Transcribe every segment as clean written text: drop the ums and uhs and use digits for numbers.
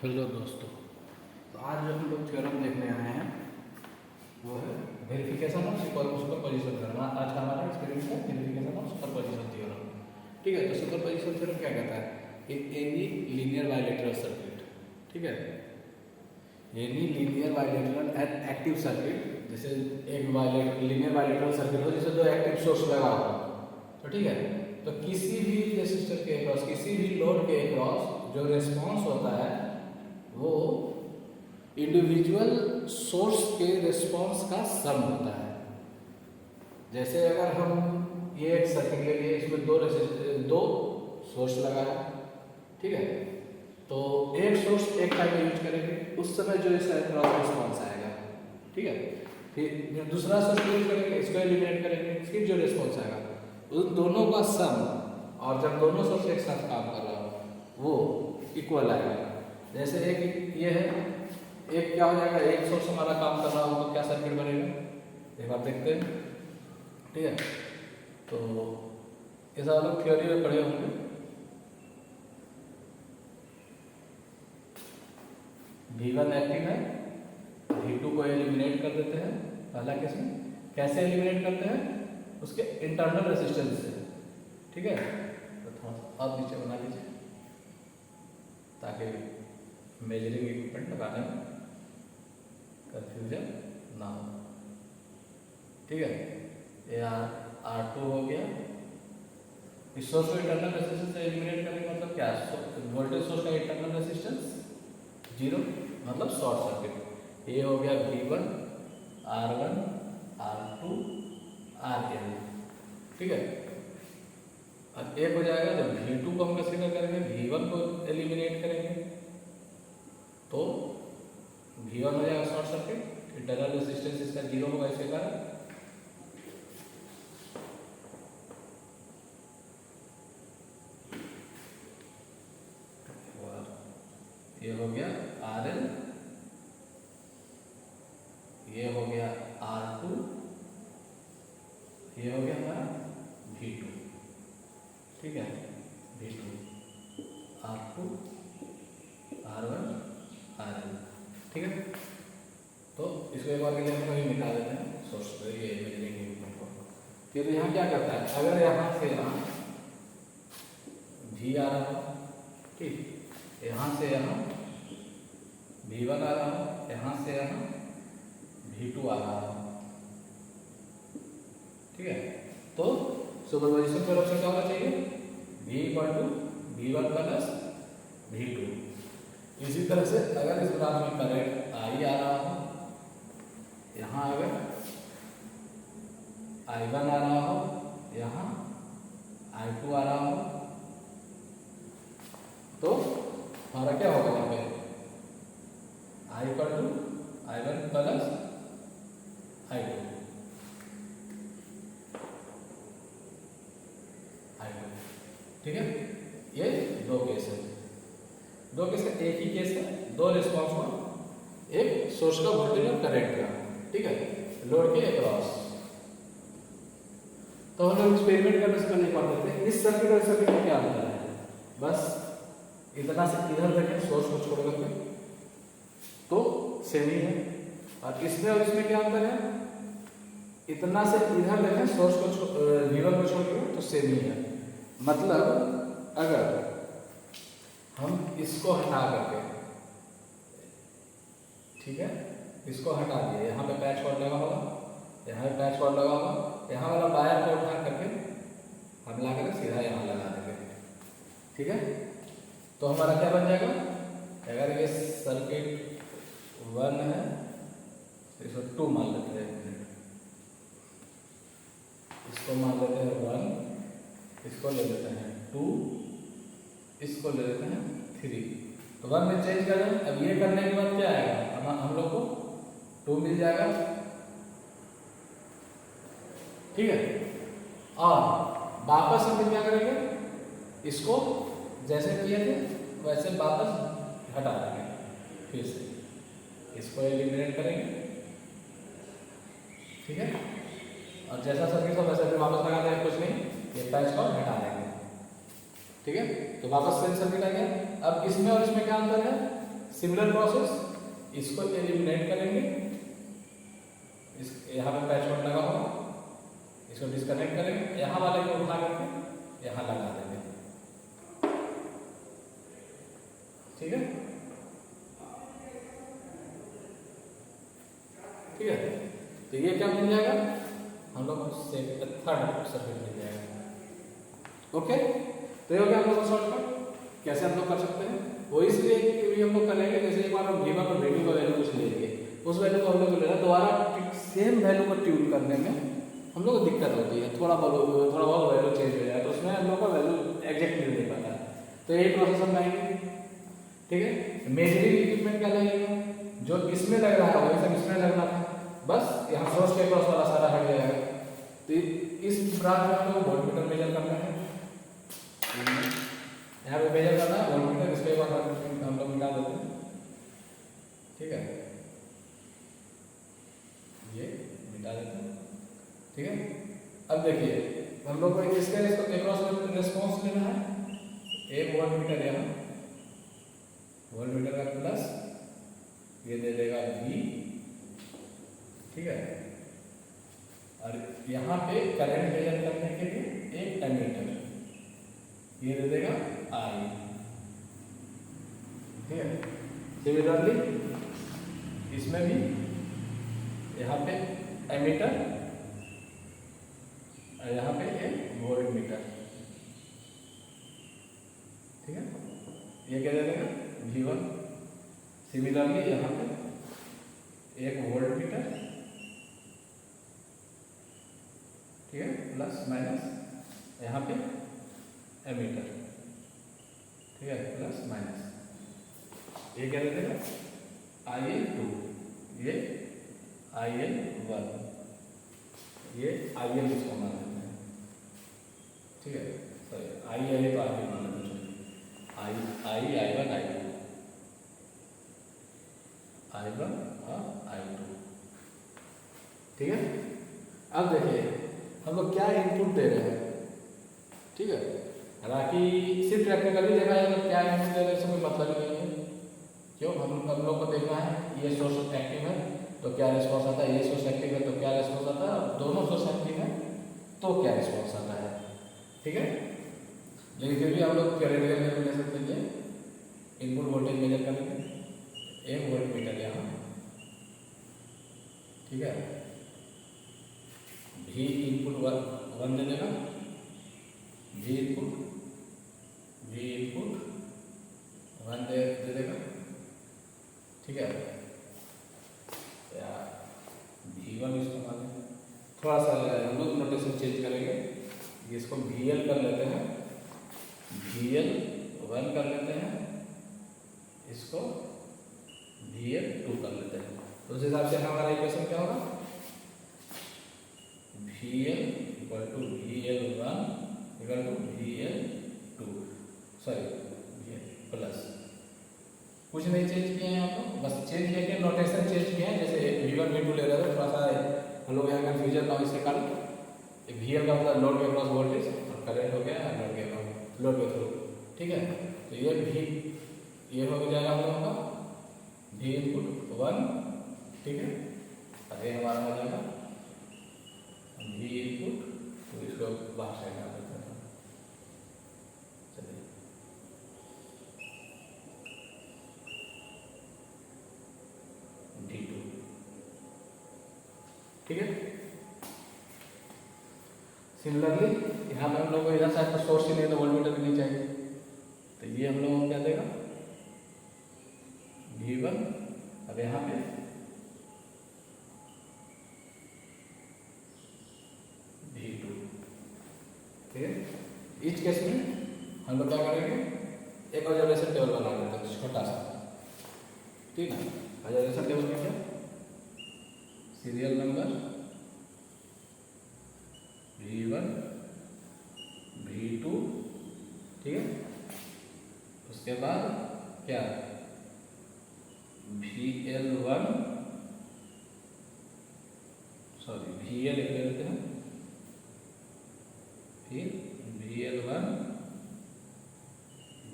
Hello दोस्तों। तो आज जो हम लोग थ्योरम देखने आए हैं वो है वेरिफिकेशन ऑफ सुपरपोजिशन थ्योरम। आज का हमारा एक्सपेरिमेंट है वेरिफिकेशन ऑफ सुपरपोजिशन थ्योरम। ठीक है, तो सुपरपोजिशन थ्योरम क्या कहता है? एनी लीनियर बाइलेटरल सर्किट, ठीक है, any linear bilateral and active circuit, जैसे एक लीनियर बाइलेटरल सर्किट हो जिससे दो एक्टिव सोर्स लगा हो, तो ठीक है, तो किसी भी रेसिस्टर के अक्रॉस, किसी भी लोड के अक्रॉस जो रिस्पॉन्स होता है वो इंडिविजुअल सोर्स के रिस्पॉन्स का सम होता है। जैसे अगर हम ये एक सर्किट ले लिए, इसमें दो सोर्स लगा है, ठीक है, तो एक सोर्स एक टाइम में यूज करेंगे, उस समय जो इसका क्रॉस रिस्पॉन्स आएगा, ठीक है, फिर दूसरा सोर्स यूज करेंगे, इसको एलिमिनेट करेंगे, फिर जो रिस्पॉन्स आएगा उन दोनों का सम, और जब दोनों सोर्स एक साथ काम कर रहा हो वो इक्वल आएगा। जैसे एक ये है, एक क्या हो जाएगा, एक सोर्स हमारा काम कर रहा हो तो क्या सर्किट बनेगा, एक बार देखते हैं, ठीक है। तो ऐसा हम लोग थ्योरी में पढ़े होंगे। V1 एक्टिव है, V2 को एलिमिनेट कर देते हैं। पहला केस में कैसे एलिमिनेट करते हैं? उसके इंटरनल रेजिस्टेंस से, ठीक है। तो थोड़ा सा अब नीचे बना दीजिए ताकि मेजरिंग इक्विपमेंट लगाने में कंफ्यूजन ना हो, ठीक है। ये R2 हो गया। इस सोर्स को इंटरनल रेजिस्टेंस से एलिमिनेट करने का मतलब क्या? वोल्टेज सोर्स का इंटरनल रेजिस्टेंस 0, मतलब शॉर्ट सर्किट। ये हो गया V1, R1, R2, RN, ठीक है। अब एक हो जाएगा जब V2 को हम कंसीडर करेंगे, V1 को एलिमिनेट करेंगे तो V1 हो जाएगा शॉर्ट सर्किट, इंटरनल रेजिस्टेंस इसका 0 होगा, इसके कारण ये हो गया RN, ये हो गया R2, ये हो गया हमारा V2, ठीक है, V2, R2, R1, RN, ठीक है। तो इसको एक बार के लिए हम कहीं मिटा देते हैं सोर्स ये मेजरिंग यूनिट को। फिर तो यहाँ क्या करता है, अगर यहाँ से यहाँ V आ रहा हो, ठीक, यहाँ से यहाँ V1 आ रहा हो, यहाँ से यहाँ V2 आ रहा हो, ठीक है। तो सुपरपोजिशन थ्योरम से क्या होना चाहिए? V = V1 + V2। इसी तरह से अगर इस ग्राफ में करंट I आ रहा हो, यहाँ अगर I1 आ रहा हो, यहाँ I2 आ रहा हो, तो हमारा क्या होगा यहाँ पे? I = I1 + I2, ठीक है। ये दो केस है, दो केस है, एक ही केस है, दो रिस्पॉन्स हुआ, एक सोर्स का वोल्टेज और करंट का, ठीक है, लोड के अक्रॉस। तो हम लोग एक्सपेरिमेंट करने से पहले नहीं पढ़ते थे इस सर्किट और सर्किट में क्या अंतर है। बस इतना से इधर देखें सोर्स को छोड़ करके तो सेम ही है, और इसमें और इसमें क्या अंतर है? इतना से इधर देखें सोर्स को V1 को छोड़ के तो सेम ही है। मतलब अगर हम इसको हटा करके, ठीक है, इसको हटा दिए, यहाँ पे पैच कॉर्ड लगा होगा, यहाँ पे पैच कॉर्ड लगा होगा, यहाँ वाला वायर को उठा करके हम ला करके सीधा यहाँ लगा देंगे, ठीक है। तो हमारा क्या बन जाएगा? अगर ये सर्किट 1 है तो इसको 2 मान लेते हैं, इसको मान लेते हैं 1, इसको ले लेते हैं 2, इसको ले लेते हैं 3, तो 1 में चेंज कर दें। अब ये करने के बाद क्या आएगा? हम लोग को 2 मिल जाएगा, ठीक है। और वापस हम क्या करेंगे? इसको जैसे किए थे वैसे वापस हटा देंगे, फिर से इसको एलिमिनेट करेंगे, ठीक है, और जैसा सर्किट हो वैसे फिर वापस लगा देंगे, कुछ नहीं, ये पैच को हटा देंगे, ठीक है। तो वापस सेम सर्किट आ गया। अब इसमें और इसमें क्या अंतर है? सिमिलर प्रोसेस, इसको एलिमिनेट करेंगे, इस यहाँ पे पैच वर्ड लगा होगा, इसको डिस्कनेक्ट करेंगे, यहाँ वाले को उठा करके यहाँ लगा देंगे, ठीक है। ठीक है, तो ये क्या मिल जाएगा हम लोग को, थर्ड सर्किट मिल जाएगा। ओके, तो ये हो गया हम लोग का शॉर्टकट। कैसे हम लोग कर सकते हैं वो इसलिए भी हम लोग करेंगे, जैसे एक बार हम V1 और V2 का वैल्यू कुछ लेंगे, उस वैल्यू को हम लोग लेना, दोबारा सेम वैल्यू को ट्यून करने में हम लोग को दिक्कत होती है, थोड़ा बहुत वैल्यू चेंज हो जाए तो उसमें हम लोग का वैल्यू एग्जैक्ट नहीं दे पाता है। तो यही प्रोसेस हम लाएंगे, ठीक है। मेजरिंग इक्विपमेंट क्या लगेगा, जो इसमें लग रहा है वही सब इसमें लगना था, बस यहाँ सोर्स के क्रॉस वाला सारा हट जाएगा। तो इस ब्रांच में हम लोग वोल्टमीटर मेजर करना है, यहाँ पे मेजर करना है वोल्टमीटर, इसके बाद हम लोग मिटा देते हैं, ठीक है, ये मिटा देते हैं, ठीक है। अब देखिए हम लोग को इसके क्रॉस रेस्पॉन्स लेना है, एक वोल्टमीटर यहाँ, वोल्टमीटर का प्लस ये दे देगा V, ठीक है, और यहाँ पे करंट मेजर करने के लिए एक एमीटर, ये दे देगा I, ठीक है। सिमिलरली इसमें भी यहाँ पे एमीटर और यहाँ पे एक वोल्ट मीटर, ठीक है, ये क्या दे देगा V1। सिमिलरली यहाँ पे एक वोल्ट मीटर, ठीक है, प्लस माइनस यहाँ पे एमीटर, ठीक है, प्लस माइनस, ये क्या दे देगा IL2, ये IL1, ये IL इसको मान लेते हैं, ठीक है, सॉरी IL तो आगे मान लेते हैं, I1 I2, I1 और I2, ठीक है। अब देखिए हम लोग क्या इनपुट दे रहे हैं, ठीक है, हालांकि सिर्फ प्रैक्टिकली देखा जाए तो क्या इनपुट दे रहे हैं कोई मतलब ही नहीं है, क्यों, हम लोग को देखना है ये सोर्स एक्टिव है तो क्या रिस्पॉन्स आता है, ये सोर्स एक्टिव है तो क्या रिस्पॉन्स आता है, दोनों सोर्स एक्टिव है तो क्या रिस्पॉन्स आता है, ठीक है। लेकिन फिर भी हम लोग थ्योरेटिकल कैलकुलेशन के लिए इनपुट वोल्टेज मेजर करेंगे, एक वोल्ट मीटर यहाँ, ठीक है, V इनपुट 1 दे देगा, V इनपुट 1 दे देगा, ठीक है, या V1 इसको मान लें, थोड़ा सा हम लोग नोटेशन चेंज करेंगे, इसको VL कर लेते हैं, VL1 कर लेते हैं, इसको VL2 कर लेते हैं, तो उस हिसाब से हमारा इक्वेशन क्या होगा, VL equal to VL1 equal to VL2, sorry plus, कुछ नहीं चेंज किए हैं यहाँ पर, बस चेंज किया कि नोटेशन चेंज किए हैं, जैसे V1 V2 ले रहे थे, थोड़ा सा हम लोग यहाँ कन्फ्यूजन ना हो इसके कारण, VL का मतलब लोड के क्रॉस वोल्टेज और करंट हो गया लोड के थ्रू, ठीक है। तो ये हो जाएगा हम लोगों का V इनपुट 1, ठीक है, और ये हमारा हो जाएगा V इनपुट, तो इसको बाहर साइड आ देते हैं, चलिए D2, ठीक है। सिमिलरली यहाँ पे हम लोग को इधर साइड पर सोर्स ही नहीं तो वोल्टमीटर भी नहीं चाहिए, तो ये हम लोग को क्या देगा V1, अब यहाँ पे V2, ठीक है। इस केस में हम लोग क्या करेंगे, एक ऑब्जर्वेशन टेबल बना लेते हैं छोटा सा, ठीक है। ऑब्जर्वेशन टेबल में क्या, सीरियल नंबर V1 V2, ठीक है, उसके बाद क्या VL1, सॉरी VL लिख लेते हैं, फिर VL1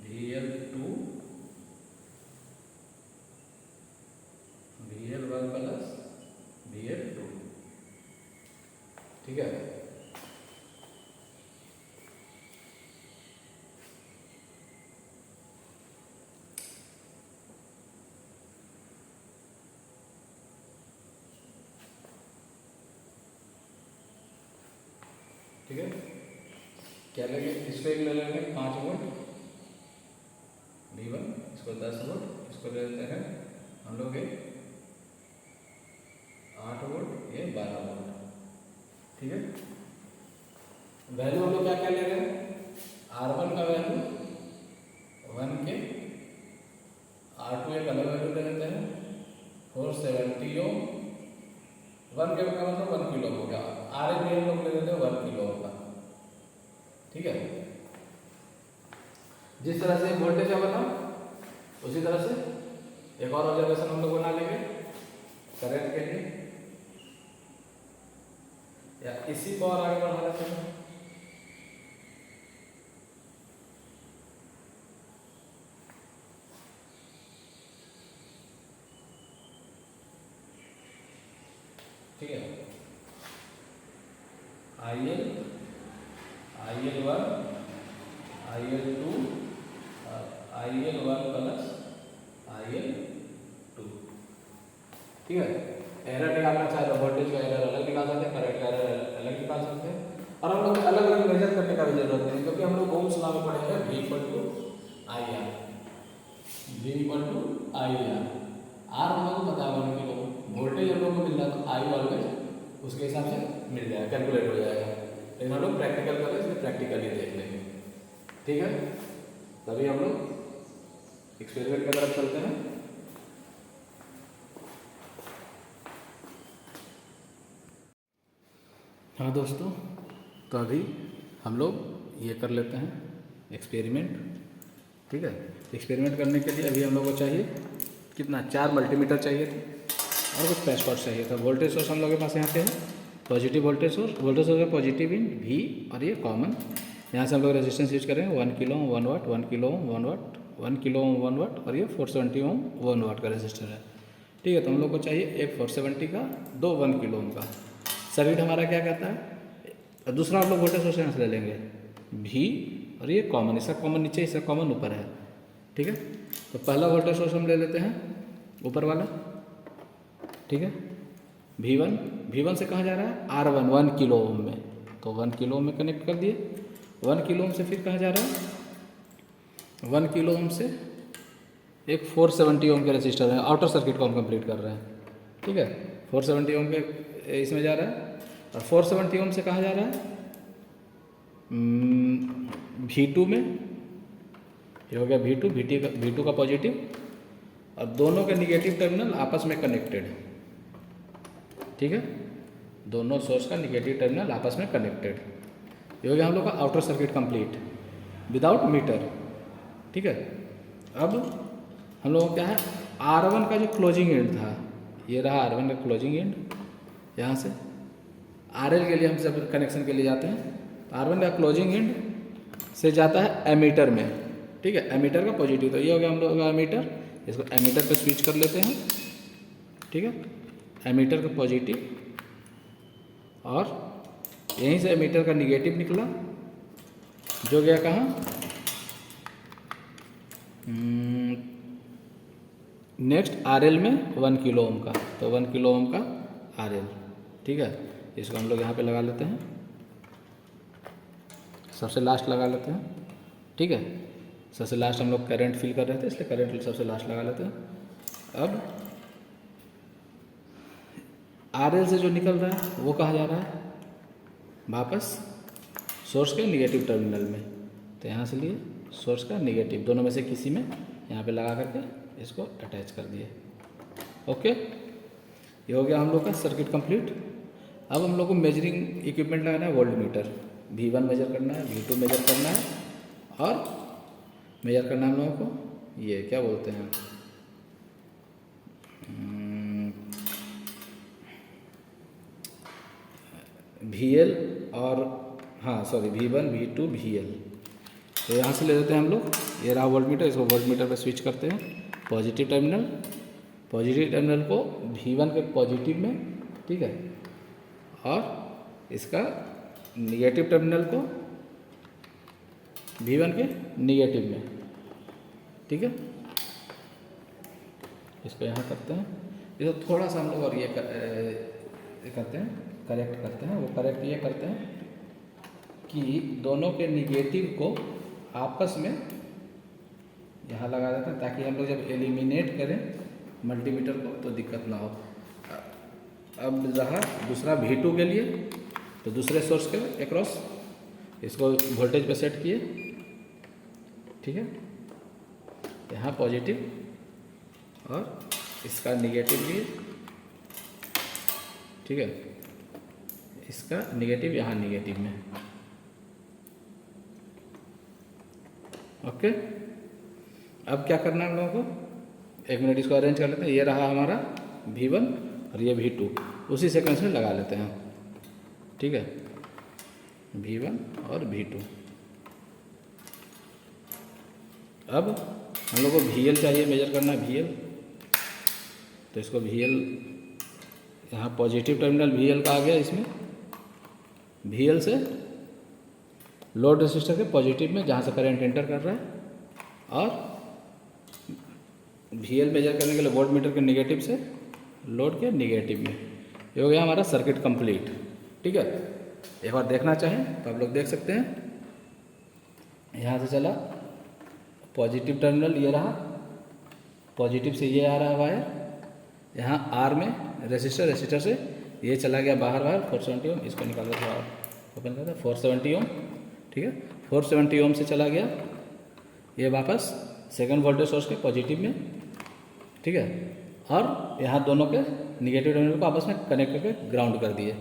VL2 ठीक है। क्या लेंगे, इसको एक ले लेंगे 5 वोल्ट V1, इसको 10 वोल्ट, इसको ले लेते हैं हम लोग 8 वोल्ट, ये 12 वोल्ट। ठीक है। वैल्यू हम लोग क्या क्या ले रहे हैं, R1 का वैल्यू 1 के, R2 एक अलग वैल्यू ले लेते हैं 470 ओम, 1 के का मतलब 1 किलो हो गया। RL भी हम लोग ले लेते हैं 1 किलो का। ठीक है। जिस तरह से वोल्टेज है बना, उसी तरह से एक और ऑब्जर्वेशन हम लोग बना लेंगे करंट के लिए, या इसी को और आगे बढ़ा लेते हैं। ठीक है। IL, IL1, IL2, IL1 plus IL2। ठीक है। एरर निकालना चाहे तो वोल्टेज का एरर अलग निकाल सकते हैं, करंट का एरर अलग निकाल सकते हैं, और हम लोग अलग अलग मेजर करने का भी जरूरत नहीं, क्योंकि हम लोग ओम्स लॉ में पढ़े हैं V = IR, V = IR। R हम लोग को पता है 1 किलो, वोल्टेज हम लोग को मिल रहा है तो I ऑलवेज उसके हिसाब से मिल जाएगा, कैलकुलेट हो जाएगा। लेकिन हम लोग प्रैक्टिकल करें, इसलिए प्रैक्टिकली देख लेंगे। ठीक है। तभी हम लोग एक्सपेरिमेंट की तरफ चलते हैं। हाँ दोस्तों, तो अभी हम लोग ये कर लेते हैं एक्सपेरिमेंट। ठीक है। एक्सपेरिमेंट करने के लिए अभी हम लोग को चाहिए कितना, 4 मल्टीमीटर चाहिए थे और कुछ पैचकॉर्ड चाहिए था। वोल्टेज सोर्स हम लोग के पास यहाँ पे है, पॉजिटिव वोल्टेज सोर्स का पॉजिटिव इन V, और ये कॉमन। यहाँ से हम लोग रेजिस्टेंस यूज करेंगे 1 किलो ओम 1 वाट, 1 किलो ओम 1 वाट, 1 किलो ओम 1 वाट, और ये 470 ओम 1 वाट का रेजिस्टर है। ठीक है। तो हम लोग को चाहिए एक 470 का, 2 1 किलो ओम का। सर्किट हमारा क्या कहता है, दूसरा हम लोग वोल्टेज सोर्स यहाँ से ले लेंगे V, और ये कॉमन, इसका कॉमन नीचे, इसका कॉमन ऊपर है। ठीक है। तो पहला वोल्टेज सोर्स हम ले लेते हैं ऊपर वाला। ठीक है। V1 से कहाँ जा रहा है, R1 1 किलो ओम में, तो 1 किलो ओम में कनेक्ट कर दिए। 1 किलो ओम से फिर कहाँ जा रहा है, 1 किलो ओम से एक 470 ओम के रेजिस्टर है, आउटर सर्किट को हम कंप्लीट कर रहे हैं। ठीक है। 470 ओम के इसमें जा रहा है, और 470 ओम से कहाँ जा रहा है, V2 में। ये हो गया V2 का पॉजिटिव, और दोनों के निगेटिव टर्मिनल आपस में कनेक्टेड है। ठीक है। दोनों सोर्स का निगेटिव टर्मिनल आपस में कनेक्टेड। ये हो गया हम लोग का outer circuit complete without meter. ठीक है। अब हम लोगों को क्या है, R1 का जो क्लोजिंग एंड था, ये रहा R1 का क्लोजिंग एंड। यहाँ से RL के लिए हम जब कनेक्शन के लिए जाते हैं, तो R1 का क्लोजिंग एंड से जाता है एमीटर में। ठीक है। एमीटर का पॉजिटिव, तो ये हो गया हम लोग का एमीटर, इसको एमीटर पे स्विच कर लेते हैं। ठीक है। एमीटर का पॉजिटिव, और यहीं से एमीटर का निगेटिव निकला, जो गया कहाँ, नेक्स्ट RL में 1 किलो ओम का, तो 1 किलो ओम का RL। ठीक है। इसको हम लोग यहाँ पे लगा लेते हैं, सबसे लास्ट लगा लेते हैं। ठीक है। सबसे लास्ट हम लोग करंट फील कर रहे थे, इसलिए करंट सबसे लास्ट लगा लेते हैं। अब RL से जो निकल रहा है वो कहाँ जा रहा है, वापस सोर्स के निगेटिव टर्मिनल में। तो यहाँ से लिए सोर्स का निगेटिव, दोनों में से किसी में यहाँ पे लगा करके इसको अटैच कर दिए। ओके। ये हो गया हम लोग का सर्किट कंप्लीट। अब हम लोग को मेजरिंग इक्विपमेंट लगाना है, वोल्ट मीटर। V1 मेजर करना है, V2 मेजर करना है, और मेजर करना है हम लोगों को, ये क्या बोलते हैं, VL, और हाँ सॉरी V1 V2 VL। तो यहाँ से ले लेते हैं हम लोग, ये रहा वोल्ट मीटर, इसको वोल्ट मीटर पर स्विच करते हैं। पॉजिटिव टर्मिनल को V1 के पॉजिटिव में, ठीक है, और इसका निगेटिव टर्मिनल को V1 के निगेटिव में। ठीक है। इसको यहाँ करते हैं, इसको थोड़ा सा हम लोग और ये करते हैं, करेक्ट करते हैं। वो करेक्ट ये करते हैं कि दोनों के निगेटिव को आपस में यहाँ लगा देते हैं, ताकि हम लोग जब एलिमिनेट करें मल्टीमीटर को तो दिक्कत ना हो। अब रहा दूसरा V2 के लिए, तो दूसरे सोर्स के अक्रॉस इसको वोल्टेज पे सेट किए, ठीक है। यहाँ पॉजिटिव और इसका निगेटिव लिए, ठीक है। इसका निगेटिव यहाँ निगेटिव में, ओके। अब क्या करना है हम लोगों को, एक मिनट इसको अरेंज कर लेते हैं। ये रहा हमारा V1 और ये V2, उसी सेक्वेंस में लगा लेते हैं, ठीक है। V1 और V2। अब हम लोग को VL चाहिए, मेजर करना है VL, तो इसको VL यहाँ पॉजिटिव टर्मिनल VL का आ गया। इसमें VL से लोड रेसिस्टर के पॉजिटिव में जहाँ से करंट एंटर कर रहा है, और VL मेजर करने के लिए वोल्ट मीटर के निगेटिव से लोड के निगेटिव में। ये हो गया हमारा सर्किट कंप्लीट, ठीक है। एक बार देखना चाहें तो आप लोग देख सकते हैं। यहाँ से चला पॉजिटिव टर्मिनल, ये रहा पॉजिटिव से ये आ रहा है वायर, यहाँ आर में रेसिस्टर से ये चला गया बाहर 470 ओम। इसको निकाल दो, ओपन कर दो, 470 ओम, ठीक है। 470 ओम से चला गया ये वापस सेकंड वोल्टेज सोर्स के पॉजिटिव में, ठीक है। और यहाँ दोनों के निगेटिव टर्मिनल को आपस में कनेक्ट करके ग्राउंड कर दिए।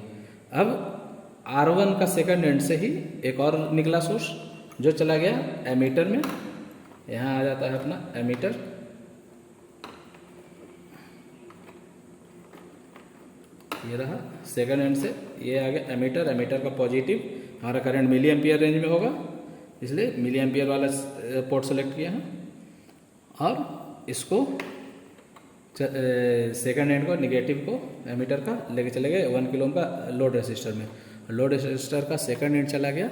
अब R1 का सेकंड एंड से ही एक और निकला सोर्स जो चला गया एमीटर में। यहाँ आ जाता है अपना एमीटर, ये रहा सेकंड एंड से ये आ गया एमीटर। एमीटर का पॉजिटिव, हमारा करंट मिली एम्पियर रेंज में होगा, इसलिए मिली एम्पियर वाला पोर्ट सेलेक्ट किया है। और इसको सेकंड एंड को निगेटिव को एमीटर का लेके चले गए 1 किलो ओम का लोड रेसिस्टर में। लोड रेसिस्टर का सेकंड एंड चला गया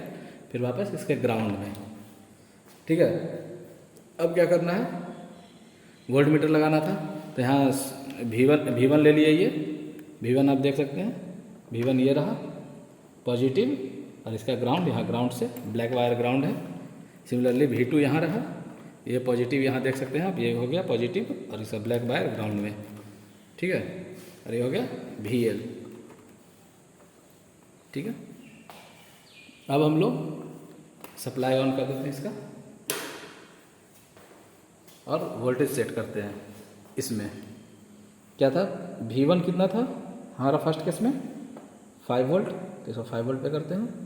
फिर वापस इसके ग्राउंड में, ठीक है। अब क्या करना है, वोल्ट मीटर लगाना था, तो यहाँ V1 ले लिए। ये V1 आप देख सकते हैं, V1 ये रहा पॉजिटिव और इसका ग्राउंड, यहाँ ग्राउंड से ब्लैक वायर ग्राउंड है। सिमिलरली V2 यहाँ रहा, ये पॉजिटिव यहाँ देख सकते हैं आप, ये हो गया पॉजिटिव और इसका ब्लैक वायर ग्राउंड में, ठीक है। और ये हो गया VL, ठीक है। अब हम लोग सप्लाई ऑन कर देते हैं इसका और वोल्टेज सेट करते हैं। इसमें क्या था, V1 कितना था हमारा फर्स्ट केस में 5 वोल्ट, तो इसको 5 वोल्ट पे करते हैं।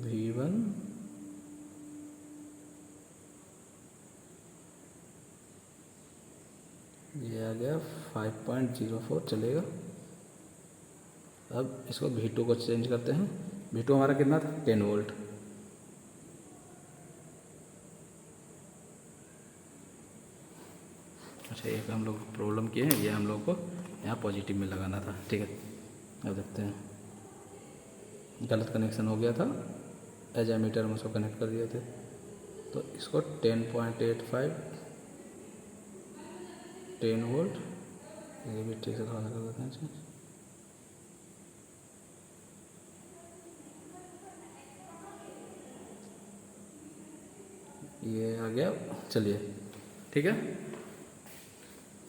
V1 ये आ गया 5.04 चलेगा। अब इसको V2 को चेंज करते हैं। V2 हमारा कितना था 10 वोल्ट। अच्छा, एक हम लोग प्रॉब्लम किए हैं, ये हम लोग को यहाँ पॉजिटिव में लगाना था, ठीक है। अब देखते हैं, गलत कनेक्शन हो गया था, एज एमीटर में उसको कनेक्ट कर दिए थे। तो इसको 10.85 10 वोल्ट, ये भी ठीक से थोड़ा कर देते हैं। ये आ गया, चलिए ठीक है।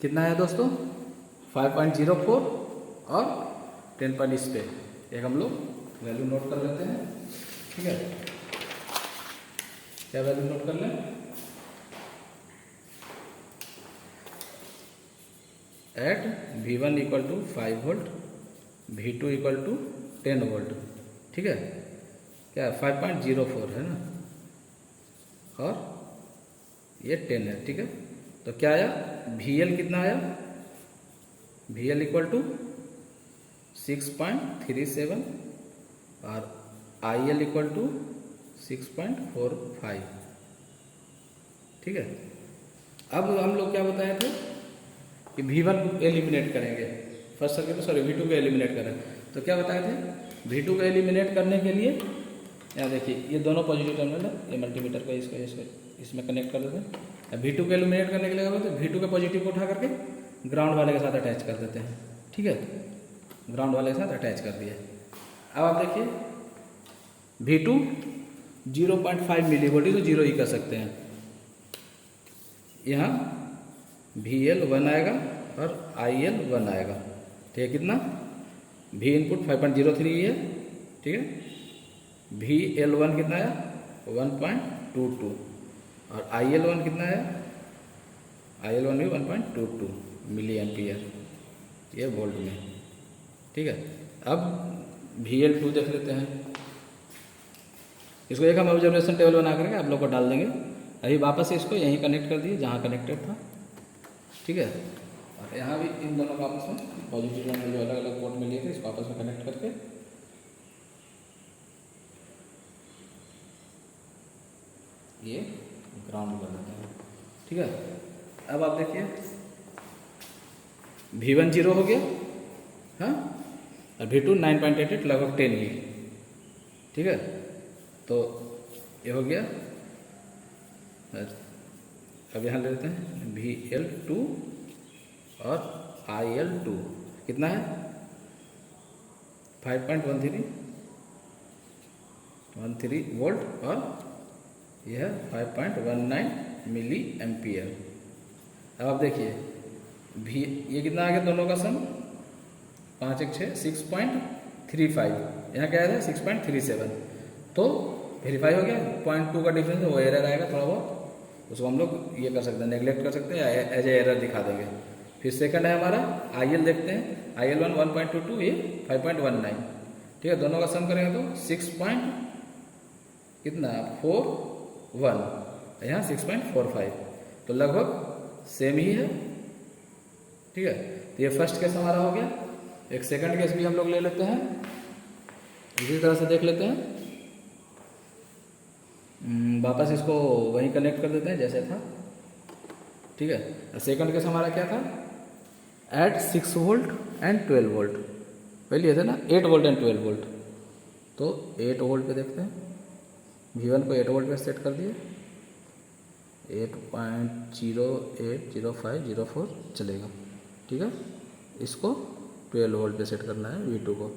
कितना है दोस्तों 5.04 और 10 इस पे एक हम लोग वैल्यू नोट कर लेते हैं, ठीक है। क्या वैल्यू नोट कर लें, at V1 equal to 5 volt, V2 equal to 10 volt, ठीक है। क्या 5.04 है ना, और ये 10 है, ठीक है। तो क्या आया, VL कितना आया, VL इक्वल टू 6.37 और IL इक्वल टू 6.45, ठीक है। अब हम लोग क्या बताए थे कि V1 एलिमिनेट करेंगे, V2 को एलिमिनेट करें। तो क्या बताए थे, V2 को एलिमिनेट करने के लिए यहाँ देखिए ये दोनों पॉजिटिव टर्मिनल है, ये मल्टीमीटर का इसको इसमें कनेक्ट कर देते हैं। अब V2 को एलिमिनेट करने के लिए क्या करते हैं, V2 के पॉजिटिव को उठा करके ग्राउंड वाले के साथ अटैच कर देते हैं। ठीक है, ग्राउंड वाले के साथ अटैच कर दिया। अब आप देखिए V2 0.5 मिली वोल्ट, तो जीरो ही कर सकते हैं। यहाँ VL 1 आएगा और IL 1 आएगा। ठीक है, कितना V इनपुट 5.03 है। ठीक है, VL1 कितना आया 1.22 और IL1 कितना आया, IL1 भी 1.22 मिली एम्पियर, ये वोल्ट में। ठीक है, अब VL2 देख लेते हैं। इसको एक हम ऑब्जर्वेशन टेबल बना करके आप लोग को डाल देंगे। अभी वापस से इसको यहीं कनेक्ट कर दिए जहाँ कनेक्टेड था। ठीक है, और यहाँ भी इन दोनों को आपस में पॉजिटिव टर्मिनल जो अलग अलग पोर्ट में लिए थे इसको आपस में कनेक्ट करके ये ग्राउंड कर देते हैं। ठीक है, अब आप देखिए V1 0 हो गया, हाँ, और V2 9.88 लगभग 10 ही। ठीक है, तो ये हो गया। अब यहाँ ले लेते हैं VL2 और IL2 कितना है 5.13 वोल्ट और यह है 5.19 मिली एम्पियर। अब आप देखिए ये कितना आ गया दोनों का सम 5 1 6 6.35, यहाँ क्या आया था 6.37, तो वेरीफाई हो गया। 0.2 का डिफरेंस है, वो एरर आएगा थोड़ा बहुत, उसको हम लोग ये कर सकते हैं, नेगलेक्ट कर सकते हैं, एज ए एरर दिखा देंगे। फिर सेकंड है हमारा IL देखते हैं, IL1 1.22, ये 5.19। ठीक है, दोनों का सम करेंगे तो 6.41, यहाँ 6.45, तो लगभग सेम ही है। ठीक है, तो ये फर्स्ट केस हमारा हो गया। एक सेकंड केस भी हम लोग ले लेते हैं, इसी तरह से देख लेते हैं। वापस इसको वहीं कनेक्ट कर देते हैं जैसे था। ठीक है, सेकंड केस हमारा क्या था, एट 6 वोल्ट एंड 12 वोल्ट, पहले ये थे ना 8 वोल्ट एंड 12 वोल्ट, तो 8 वोल्ट पे देखते हैं। V1 को 8 वोल्ट पे सेट कर दिए, 8.080504 चलेगा। ठीक है, इसको 12 वोल्ट पे सेट करना है V2 को।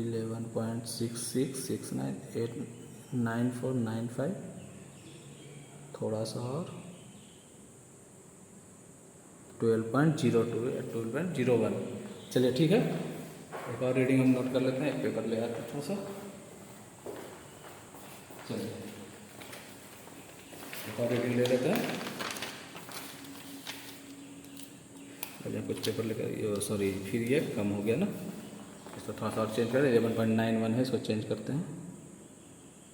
इलेवन 11.6669899495, थोड़ा सा और 12.02 या 12.01। चलिए ठीक है, एक और रीडिंग हम नोट कर लेते हैं, एक पेपर ले आते हैं थोड़ा सा। चलिए एक और रीडिंग ले लेते हैं, कुछ पेपर लेकर, सॉरी फिर ये कम हो गया ना, इसको थोड़ा सा और चेंज करें। 11.91 है, इसको चेंज करते हैं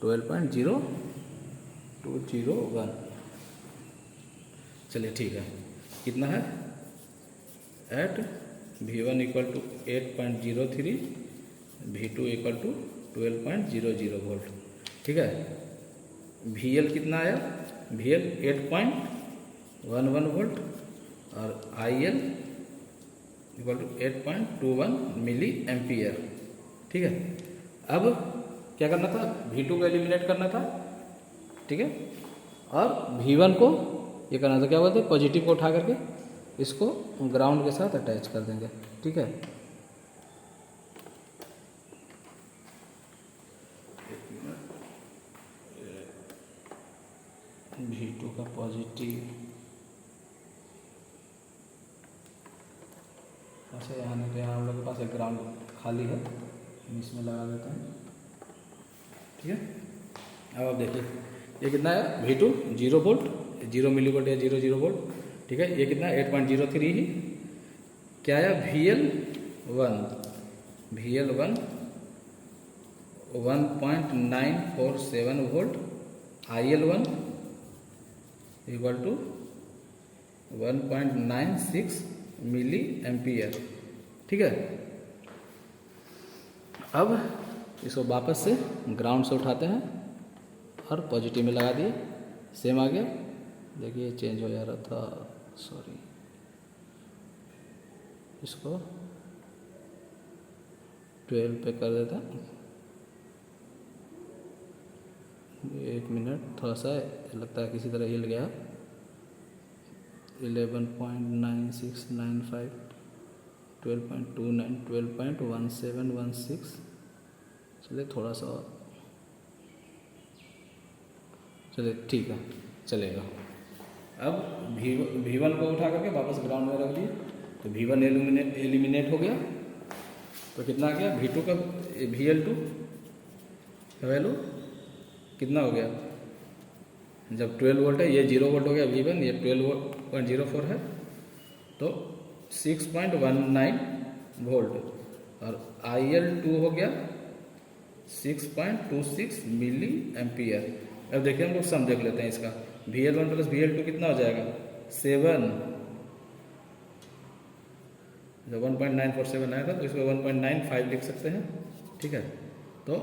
12.0201। चलिए ठीक है, कितना है, at V1 equal to 8.03, V2 equal to 12.00 volt. ठीक है, VL कितना आया, VL 8.11 वोल्ट और IL equal to 8.21 milliampere. ठीक है, अब क्या करना था, V2 को एलिमिनेट करना था। ठीक है, और V1 को ये करना था, क्या बोलते हैं, पॉजिटिव को उठा करके इसको ग्राउंड के साथ अटैच कर देंगे। ठीक है, V2 का पॉजिटिव, अच्छा यहाँ नहीं, तो यहाँ हम लोग के पास एक ग्राउंड खाली है, इसमें लगा देते हैं। ठीक है, अब आप देखिए ये कितना है, V2 0 वोल्ट, 0 मिली वोल्ट या 00 वोल्ट। ठीक है, ये कितना 8.03 ही, क्या आया VL1 1.947 volt, IL1 equal to 1.96 milliampere. ठीक है, अब इसको वापस से ग्राउंड से उठाते हैं और पॉजिटिव में लगा दिए, सेम आ गया। देखिए चेंज हो जा रहा था, सॉरी, इसको 12 पे कर देता। एक मिनट, थोड़ा सा लगता है किसी तरह हिल गया। 11.9695, 12.29, 12.1716। चलिए थोड़ा सा, चलिए ठीक है, चलेगा। अब V1 को उठा करके वापस ग्राउंड में रख दिए, तो V1 एलिमिनेट हो गया। तो कितना आ गया, V2 का VL2 वैल्यू कितना हो गया, जब 12 वोल्ट है, ये 0 वोल्ट हो गया V1, ये 12.04 है, तो 6.19 वोल्ट। और IL2 हो गया 6.26 मिली एम्पियर। अब देखिए हम लोग सम देख लेते हैं इसका, VL1 प्लस VL2 कितना हो जाएगा, 7। जब 1.947 आया था तो इसको 1.95 लिख सकते हैं, ठीक है। तो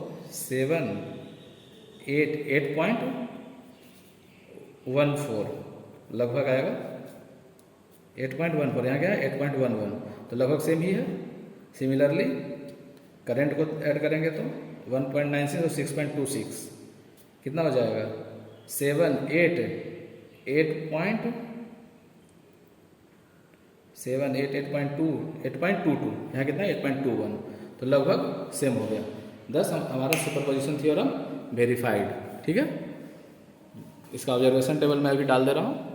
8.14 लगभग आएगा, 8.14, यहाँ क्या है 8.11, तो लगभग सेम ही है। सिमिलरली करंट को ऐड करेंगे तो 1.9 से 6.26 कितना हो जाएगा, 8.22, यहाँ कितना है 8.21, तो लगभग सेम हो गया। थस हमारा सुपरपोजिशन थ्योरम वेरीफाइड, ठीक है। इसका ऑब्जर्वेशन टेबल मैं अभी डाल दे रहा हूँ।